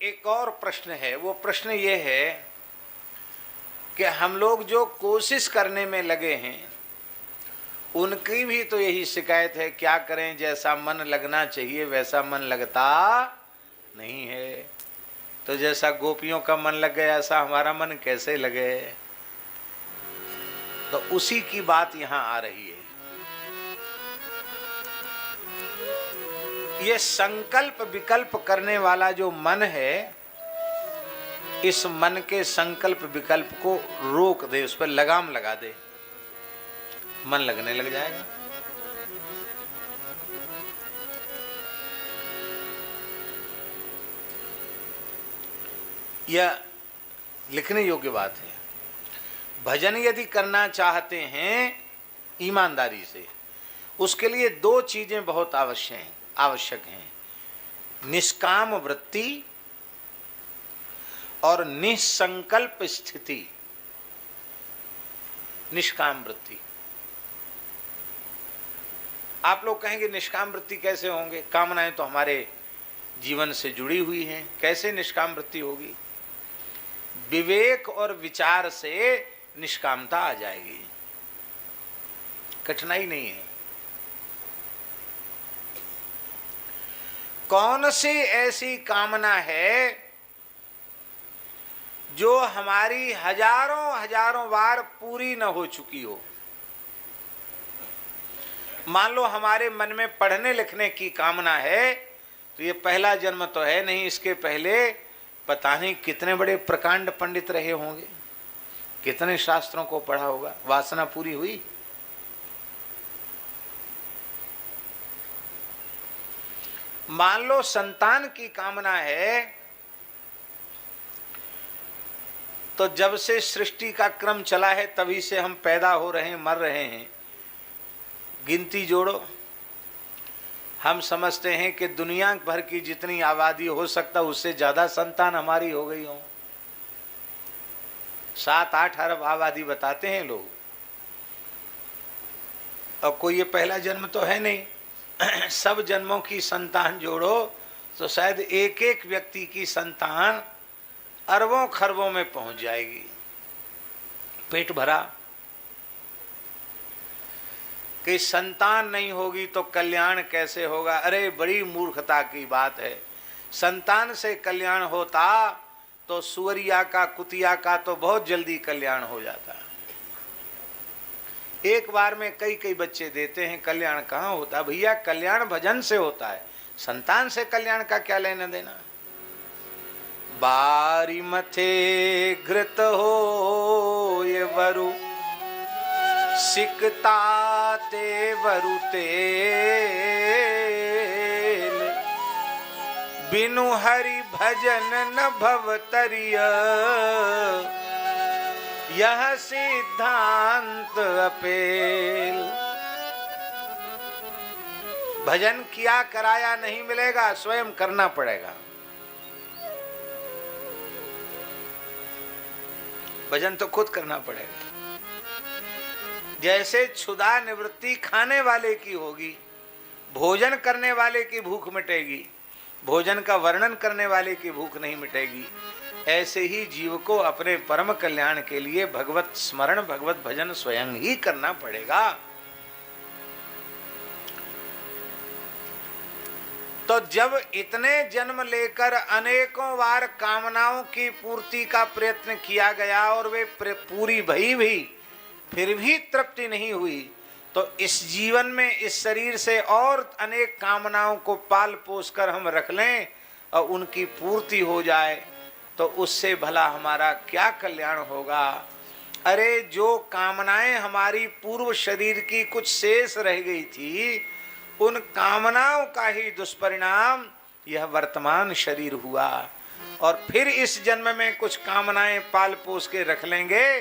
एक और प्रश्न है। वो प्रश्न ये है कि हम लोग जो कोशिश करने में लगे हैं उनकी भी तो यही शिकायत है, क्या करें, जैसा मन लगना चाहिए वैसा मन लगता नहीं है। तो जैसा गोपियों का मन लग गया ऐसा हमारा मन कैसे लगे। तो उसी की बात यहां आ रही है। ये संकल्प विकल्प करने वाला जो मन है, इस मन के संकल्प विकल्प को रोक दे, उस पर लगाम लगा दे, मन लगने लग जाएगा। यह लिखने योग्य बात है। भजन यदि करना चाहते हैं ईमानदारी से, उसके लिए दो चीजें बहुत आवश्यक हैं, निष्काम वृत्ति और निसंकल्प स्थिति। निष्काम वृत्ति, आप लोग कहेंगे निष्काम वृत्ति कैसे होंगे, कामनाएं तो हमारे जीवन से जुड़ी हुई हैं, कैसे निष्काम वृत्ति होगी। विवेक और विचार से निष्कामता आ जाएगी, कठिनाई नहीं है। कौन सी ऐसी कामना है जो हमारी हजारों बार पूरी न हो चुकी हो। मान लो हमारे मन में पढ़ने लिखने की कामना है, तो ये पहला जन्म तो है नहीं, इसके पहले पता नहीं कितने बड़े प्रकांड पंडित रहे होंगे, कितने शास्त्रों को पढ़ा होगा, वासना पूरी हुई। मान लो संतान की कामना है, तो जब से सृष्टि का क्रम चला है तभी से हम पैदा हो रहे हैं, मर रहे हैं, गिनती जोड़ो, हम समझते हैं कि दुनिया भर की जितनी आबादी हो सकता उससे ज्यादा संतान हमारी हो गई हो। 7-8 अरब आबादी बताते हैं लोग, और कोई ये पहला जन्म तो है नहीं। सब जन्मों की संतान जोड़ो तो शायद एक एक व्यक्ति की संतान अरबों खरबों में पहुंच जाएगी। पेट भरा कि संतान नहीं होगी तो कल्याण कैसे होगा। अरे बड़ी मूर्खता की बात है। संतान से कल्याण होता तो सुअरिया का कुतिया का तो बहुत जल्दी कल्याण हो जाता। एक बार में कई कई बच्चे देते हैं, कल्याण कहाँ होता भैया। कल्याण भजन से होता है, संतान से कल्याण का क्या लेना देना। बारी मथे घृत हो ये वरु सिकता ते वरु तेल, बिनु हरि भजन न भवतरिय, यह सिद्धांत अपेल। भजन किया कराया नहीं मिलेगा, स्वयं करना पड़ेगा। भजन तो खुद करना पड़ेगा। जैसे क्षुधा निवृत्ति खाने वाले की होगी, भोजन करने वाले की भूख मिटेगी, भोजन का वर्णन करने वाले की भूख नहीं मिटेगी। ऐसे ही जीव को अपने परम कल्याण के लिए भगवत स्मरण भगवत भजन स्वयं ही करना पड़ेगा। तो जब इतने जन्म लेकर अनेकों बार कामनाओं की पूर्ति का प्रयत्न किया गया और वे पूरी भई भी फिर भी तृप्ति नहीं हुई, तो इस जीवन में इस शरीर से और अनेक कामनाओं को पाल पोस कर हम रख लें और उनकी पूर्ति हो जाए तो उससे भला हमारा क्या कल्याण होगा। अरे जो कामनाएं हमारी पूर्व शरीर की कुछ शेष रह गई थी, उन कामनाओं का ही दुष्परिणाम यह वर्तमान शरीर हुआ। और फिर इस जन्म में कुछ कामनाएं पाल पोस के रख लेंगे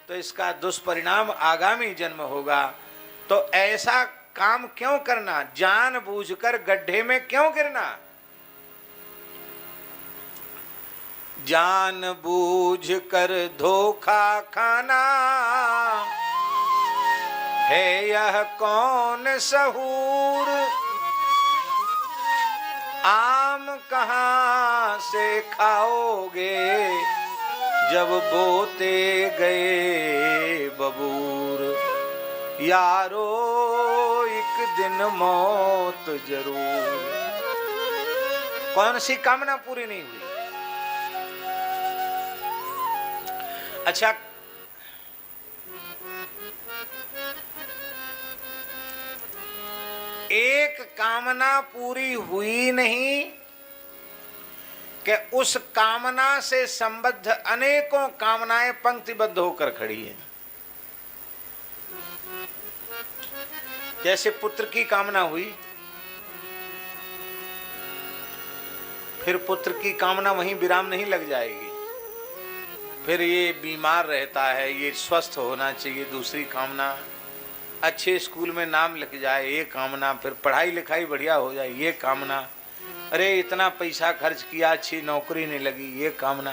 तो इसका दुष्परिणाम आगामी जन्म होगा। तो ऐसा काम क्यों करना, जानबूझकर गड्ढे में क्यों गिरना। जानबूझकर धोखा खाना है यह कौन सहूर, आम कहाँ से खाओगे जब बोते गए बबूर, यारो एक दिन मौत जरूर। कौन सी कामना पूरी नहीं हुई? अच्छा, एक कामना पूरी हुई नहीं कि उस कामना से संबद्ध अनेकों कामनाएं पंक्तिबद्ध होकर खड़ी हैं। जैसे पुत्र की कामना हुई, फिर पुत्र की कामना वहीं विराम नहीं लग जाएगी, फिर ये बीमार रहता है, ये स्वस्थ होना चाहिए, दूसरी कामना, अच्छे स्कूल में नाम लिख जाए, ये कामना, फिर पढ़ाई लिखाई बढ़िया हो जाए, ये कामना, अरे इतना पैसा खर्च किया, अच्छी नौकरी नहीं लगी, ये कामना,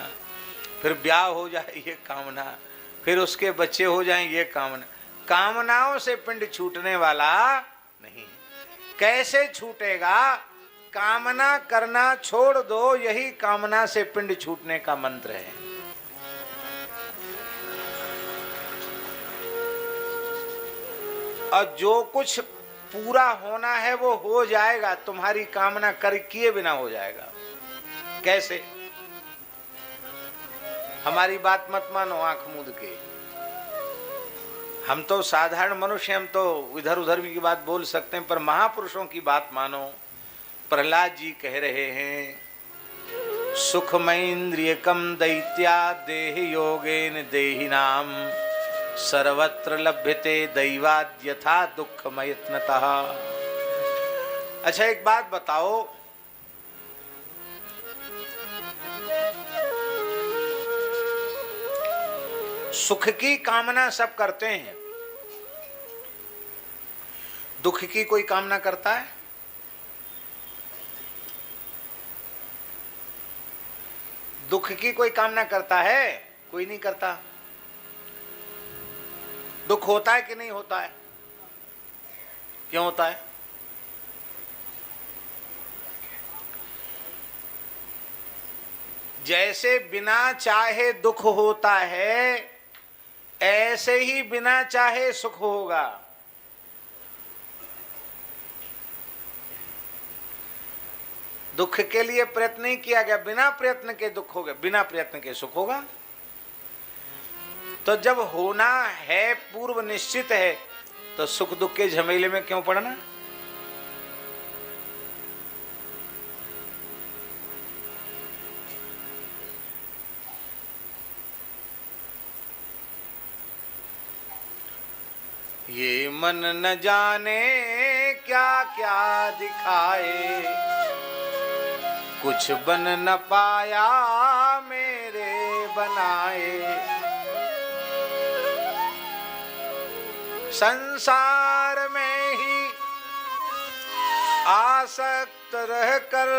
फिर ब्याह हो जाए, ये कामना, फिर उसके बच्चे हो जाएं, ये कामना। कामनाओं से पिंड छूटने वाला नहीं। कैसे छूटेगा? कामना करना छोड़ दो, यही कामना से पिंड छूटने का मंत्र है। और जो कुछ पूरा होना है वो हो जाएगा, तुम्हारी कामना कर किए बिना हो जाएगा। कैसे? हमारी बात मत मानो आंख मूंद के, हम तो साधारण मनुष्य, हम तो इधर उधर भी की बात बोल सकते हैं, पर महापुरुषों की बात मानो। प्रहलाद जी कह रहे हैं, सुखमैन्द्रियकम दैत्या देह योगेन देहिनाम, सर्वत्र लभ्यते दैवाद्यथा दुःखमयत्नतः। अच्छा, एक बात बताओ, सुख की कामना सब करते हैं, दुख की कोई कामना करता है? दुख की कोई कामना करता है? कोई नहीं करता। दुख होता है कि नहीं होता है? क्यों होता है? जैसे बिना चाहे दुख होता है, ऐसे ही बिना चाहे सुख होगा। दुख के लिए प्रयत्न नहीं किया गया, बिना प्रयत्न के दुख होगा, बिना प्रयत्न के सुख होगा। तो जब होना है, पूर्व निश्चित है, तो सुख दुख के झमेले में क्यों पड़ना? ये मन न जाने क्या क्या दिखाए, कुछ बन न पाया मेरे बनाए। संसार में ही आसक्त रहकर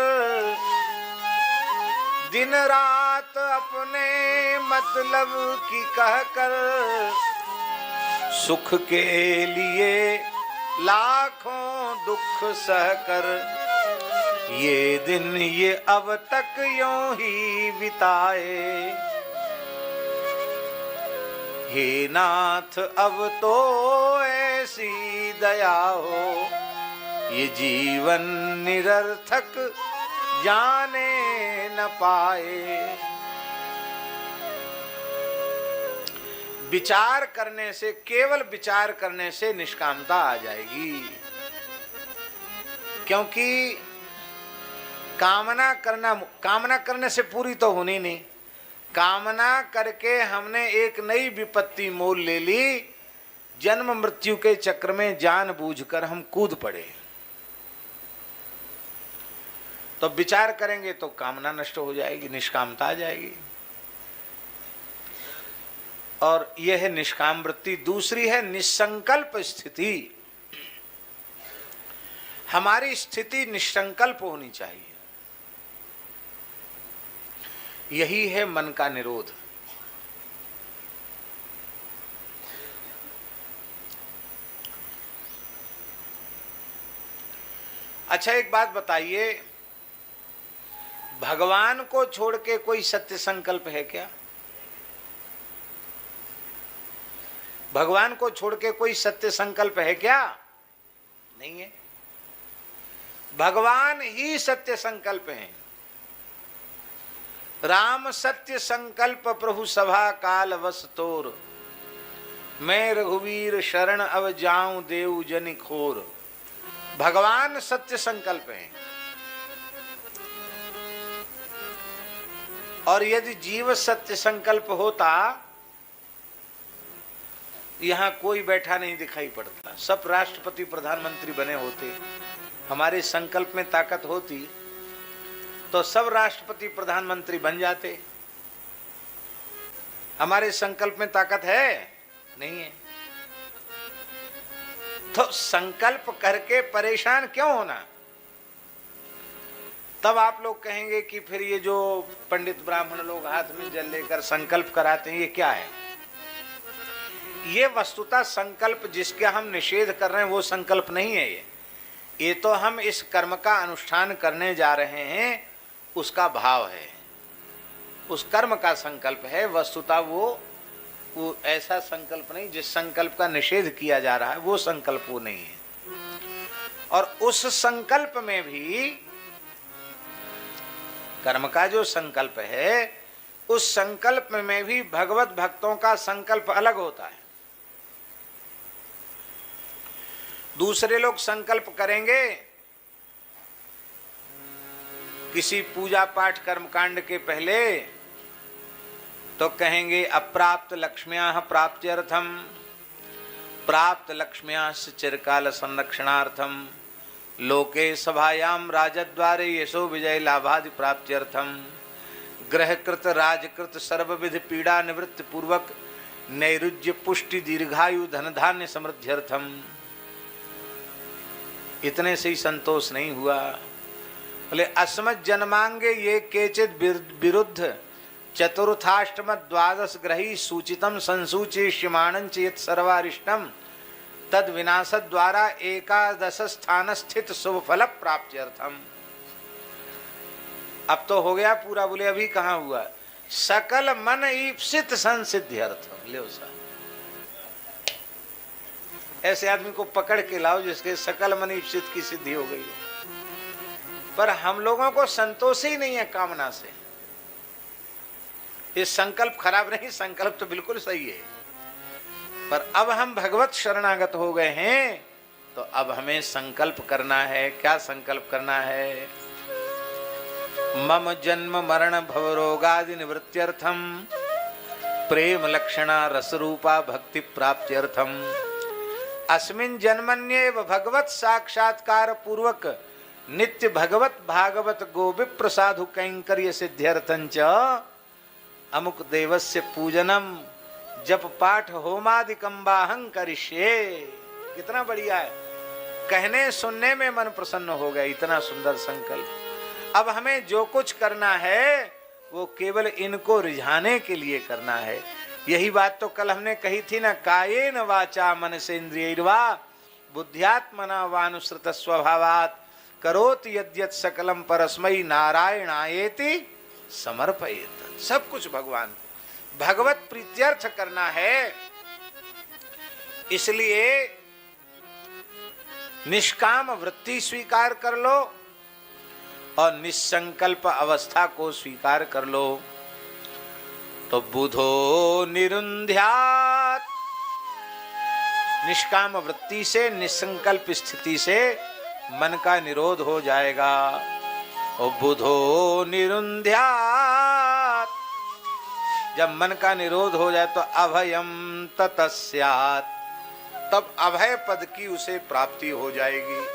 दिन रात अपने मतलब की कहकर, सुख के लिए लाखों दुख सहकर, ये दिन ये अब तक यूं ही बिताए। हे नाथ अब तो ऐसी दया हो, ये जीवन निरर्थक जाने न पाए। विचार करने से, केवल विचार करने से निष्कामता आ जाएगी, क्योंकि कामना करने से पूरी तो होनी नहीं। कामना करके हमने एक नई विपत्ति मोल ले ली, जन्म मृत्यु के चक्र में जानबूझकर हम कूद पड़े। तो विचार करेंगे तो कामना नष्ट हो जाएगी, निष्कामता आ जाएगी। और यह है निष्काम वृत्ति। दूसरी है निसंकल्प स्थिति। हमारी स्थिति निसंकल्प होनी चाहिए, यही है मन का निरोध। अच्छा, एक बात बताइए, भगवान को छोड़ के कोई सत्य संकल्प है क्या? भगवान को छोड़ के कोई सत्य संकल्प है क्या? नहीं है। भगवान ही सत्य संकल्प हैं। राम सत्य संकल्प प्रभु सभा काल वस तोर, मैं रघुवीर शरण अब जाऊं देव जनि खोर। भगवान सत्य संकल्प हैं। और यदि जीव सत्य संकल्प होता, यहां कोई बैठा नहीं दिखाई पड़ता। सब राष्ट्रपति प्रधानमंत्री बने होते। हमारे संकल्प में ताकत होती तो सब राष्ट्रपति प्रधानमंत्री बन जाते। हमारे संकल्प में ताकत है नहीं है। तो संकल्प करके परेशान क्यों होना? तब आप लोग कहेंगे कि फिर ये जो पंडित ब्राह्मण लोग हाथ में जल लेकर संकल्प कराते हैं, ये क्या है? ये वस्तुतः संकल्प जिसके हम निषेध कर रहे हैं वो संकल्प नहीं है। ये तो हम इस कर्म का अनुष्ठान करने जा रहे हैं, उसका भाव है, उस कर्म का संकल्प है। वस्तुतः वो ऐसा संकल्प नहीं जिस संकल्प का निषेध किया जा रहा है, वो संकल्प वो नहीं है। और उस संकल्प में भी, कर्म का जो संकल्प है, उस संकल्प में भी भगवत भक्तों का संकल्प अलग होता है। दूसरे लोग संकल्प करेंगे किसी पूजा पाठ कर्मकांड के पहले, तो कहेंगे अप्राप्त लक्ष्म्याः प्राप्त्यर्थम, प्राप्त लक्ष्म्याश्च चिरकाल संरक्षणार्थम, लोके सभायाम राजद्वारे यशो विजय लाभादि प्राप्त्यर्थम, ग्रहकृत राजकृत सर्वविध पीड़ा निवृत्ति पूर्वक नैरुज्य पुष्टि दीर्घायु धन धान्य समृद्ध्यर्थम। इतने से ही संतोष नहीं हुआ। बोले अस्मत् जन्मांगे ये केचित विरुद्ध चतुर्थाष्टम द्वादश ग्रही सूचितम संसूचिष्यमाणं यत् सर्वारिष्टम तद विनाश द्वारा एकादश स्थान स्थित शुभ फल प्राप्त्यर्थम। अब तो हो गया पूरा। बोले अभी कहाँ हुआ? सकल मन ईप्सित संसिद्ध्यर्थम। ले उसा ऐसे आदमी को पकड़ के लाओ जिसके सकल मन ईप्सित की सिद्धि हो गई। पर हम लोगों को संतोष ही नहीं है कामना से। ये संकल्प खराब नहीं, संकल्प तो बिल्कुल सही है। पर अब हम भगवत शरणागत हो गए हैं, तो अब हमें संकल्प करना है। क्या संकल्प करना है? मम जन्म मरण भव रोगादि निवृत्त्यर्थम, प्रेम लक्षणा रस रूपा भक्ति प्राप्त्यर्थम, अस्मिन् जन्मन्येव भगवत साक्षात्कार पूर्वक नित्य भगवत भागवत गोविप्र साधु कैंकर्य सिद्ध्यर्थंच अमुक देवस्य पूजनम जप पाठ होमादिकं बाहं करिष्ये। कितना बढ़िया है। कहने सुनने में मन प्रसन्न हो गया। इतना सुंदर संकल्प। अब हमें जो कुछ करना है वो केवल इनको रिझाने के लिए करना है। यही बात तो कल हमने कही थी ना, कायेन वाचा मनसेन्द्रियैर्वा बुद्ध्यात्मना वानुसृत स्वभावात् करोति यद्यत् सकलम परस्मै नारायणायेति समर्पयेत। सब कुछ भगवान को, भगवत प्रीत्यर्थ करना है। इसलिए निष्काम वृत्ति स्वीकार कर लो और निसंकल्प अवस्था को स्वीकार कर लो, तो बुधो निरुंध्यात्। निष्काम वृत्ति से, निसंकल्प स्थिति से मन का निरोध हो जाएगा। और बुधो निरुंध्यात्, जब मन का निरोध हो जाए तो अभयम ततस्यात्, तब अभय पद की उसे प्राप्ति हो जाएगी।